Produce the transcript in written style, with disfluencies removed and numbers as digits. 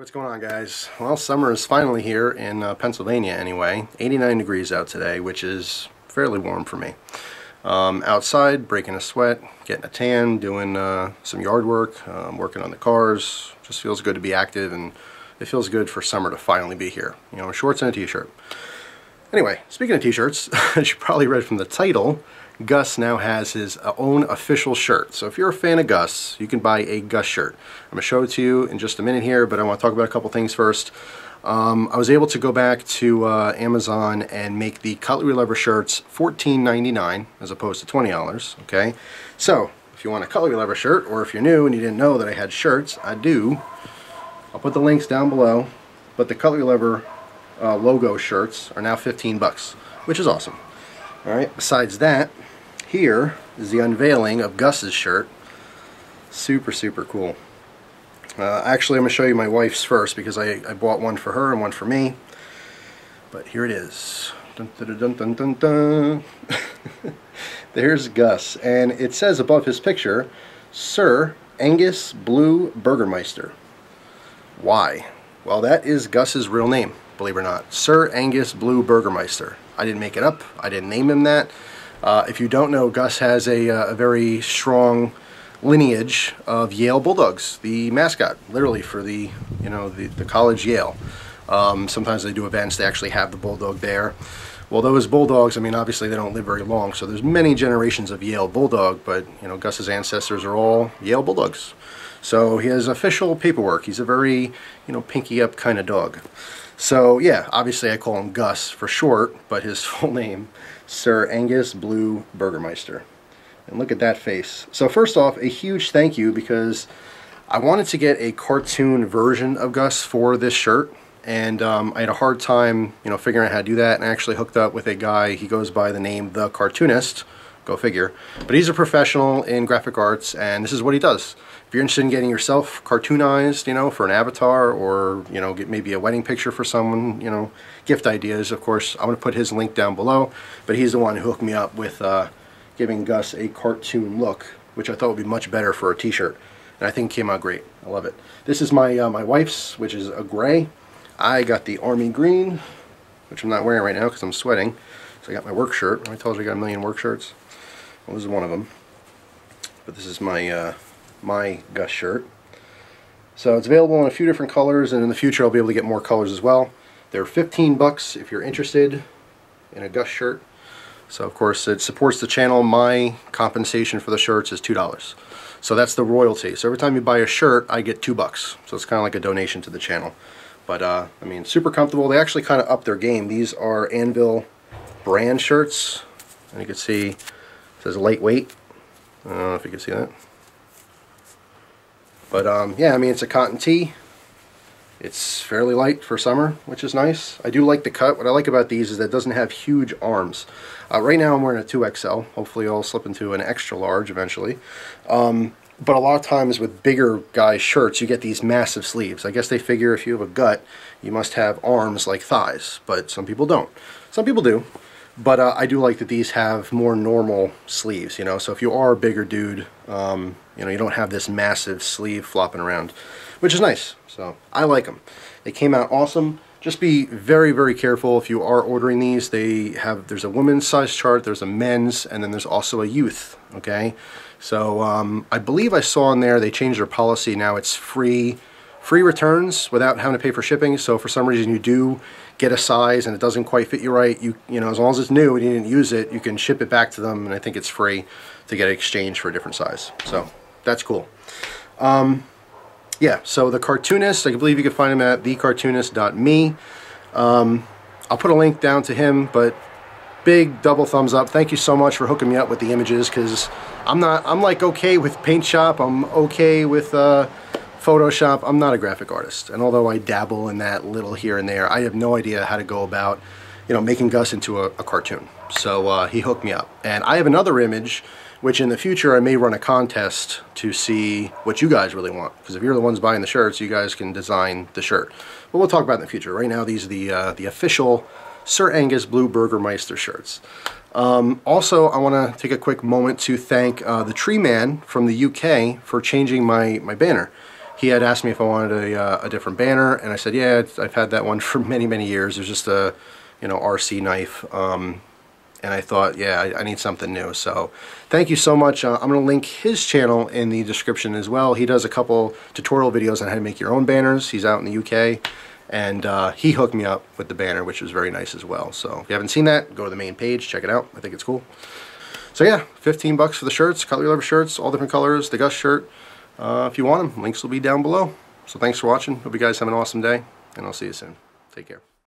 What's going on, guys? Well, summer is finally here in Pennsylvania anyway. 89 degrees out today, which is fairly warm for me. Outside, breaking a sweat, getting a tan, doing some yard work, working on the cars. Just feels good to be active, and it feels good for summer to finally be here. You know, shorts and a t-shirt. Anyway, speaking of t-shirts, as you probably read from the title, Gus now has his own official shirt. So if you're a fan of Gus, you can buy a Gus shirt. I'm going to show it to you in just a minute here, but I want to talk about a couple things first. I was able to go back to Amazon and make the cutlerylover shirts $14.99 as opposed to $20, okay? So if you want a cutlerylover shirt, or if you're new and you didn't know that I had shirts, I do. I'll put the links down below, but the cutlerylover logo shirts are now 15 bucks, which is awesome. All right, besides that, here is the unveiling of Gus's shirt. Super, super cool. Actually, I'm going to show you my wife's first because I bought one for her and one for me. But here it is. Dun, dun, dun, dun, dun, dun. There's Gus, and it says above his picture, Sir Angus Blue Burgermeister. Why? Well, that is Gus's real name, believe it or not. Sir Angus Blue Burgermeister. I didn't make it up. I didn't name him that. If you don't know, Gus has a very strong lineage of Yale Bulldogs, the mascot, literally for the college Yale. Sometimes they do events. They actually have the Bulldog there. Well, those Bulldogs, I mean, obviously they don't live very long, so there's many generations of Yale Bulldog, but you know, Gus's ancestors are all Yale Bulldogs. So he has official paperwork. He's a very, pinky up kind of dog. So yeah, obviously I call him Gus for short, but his full name, Sir Angus Blue Burgermeister. And look at that face. So first off, a huge thank you, because I wanted to get a cartoon version of Gus for this shirt, and I had a hard time, figuring out how to do that, and I actually hooked up with a guy. He goes by the name The Cartoonist. Go figure. But he's a professional in graphic arts, and this is what he does. If you're interested in getting yourself cartoonized, for an avatar, or, get maybe a wedding picture for someone, gift ideas, of course, I'm going to put his link down below. But he's the one who hooked me up with giving Gus a cartoon look, which I thought would be much better for a t-shirt. And I think it came out great. I love it. This is my my wife's, which is a gray. I got the army green, which I'm not wearing right now because I'm sweating. So I got my work shirt. I told you I got a million work shirts. Well, this is one of them. But this is my my Gus shirt. So it's available in a few different colors, and in the future I'll be able to get more colors as well. They're 15 bucks if you're interested in a Gus shirt. So of course it supports the channel. My compensation for the shirts is $2. So that's the royalty. So every time you buy a shirt, I get $2. So it's kind of like a donation to the channel. But I mean, super comfortable. They actually kind of up their game. These are Anvil brand shirts, and you can see it says lightweight. I don't know if you can see that. But yeah, I mean, it's a cotton tee. It's fairly light for summer, which is nice. I do like the cut. What I like about these is that it doesn't have huge arms. Right now I'm wearing a 2XL. Hopefully I'll slip into an extra large eventually. But a lot of times with bigger guys' shirts, you get these massive sleeves. I guess they figure if you have a gut, you must have arms like thighs, but some people don't. Some people do. But I do like that these have more normal sleeves, So if you are a bigger dude, you don't have this massive sleeve flopping around, which is nice. So I like them. They came out awesome. Just be very, very careful if you are ordering these. There's a women's size chart, there's a men's, and then there's also a youth, okay? So I believe I saw in there they changed their policy. Now it's free returns without having to pay for shipping. So if for some reason you do get a size and it doesn't quite fit you right, you know, as long as it's new and you didn't use it, you can ship it back to them, and I think it's free to get it exchanged for a different size. So that's cool. Yeah, so The Cartoonist, I believe you can find him at thecartoonist.me. I'll put a link down to him, but big double thumbs up. Thank you so much for hooking me up with the images, because I'm like okay with Paint Shop, I'm okay with Photoshop. I'm not a graphic artist, and although I dabble in that little here and there, I have no idea how to go about, making Gus into a cartoon. So he hooked me up, and I have another image, which in the future I may run a contest to see what you guys really want, because if you're the ones buying the shirts, you guys can design the shirt. But we'll talk about it in the future. Right now, these are the official Sir Angus Blue Burgermeister shirts. Also, I want to take a quick moment to thank the Tree Man from the UK for changing my banner. he had asked me if I wanted a different banner, and I said, yeah, I've had that one for many years. It was just a, you know, RC knife, and I thought, yeah, I need something new. So thank you so much. I'm going to link his channel in the description as well. He does a couple tutorial videos on how to make your own banners. He's out in the UK, and he hooked me up with the banner, which was very nice as well. So if you haven't seen that, go to the main page, check it out. I think it's cool. So yeah, 15 bucks for the shirts, cutlery lover shirts, all different colors, the Gus shirt. If you want them, links will be down below. So thanks for watching. Hope you guys have an awesome day, and I'll see you soon. Take care.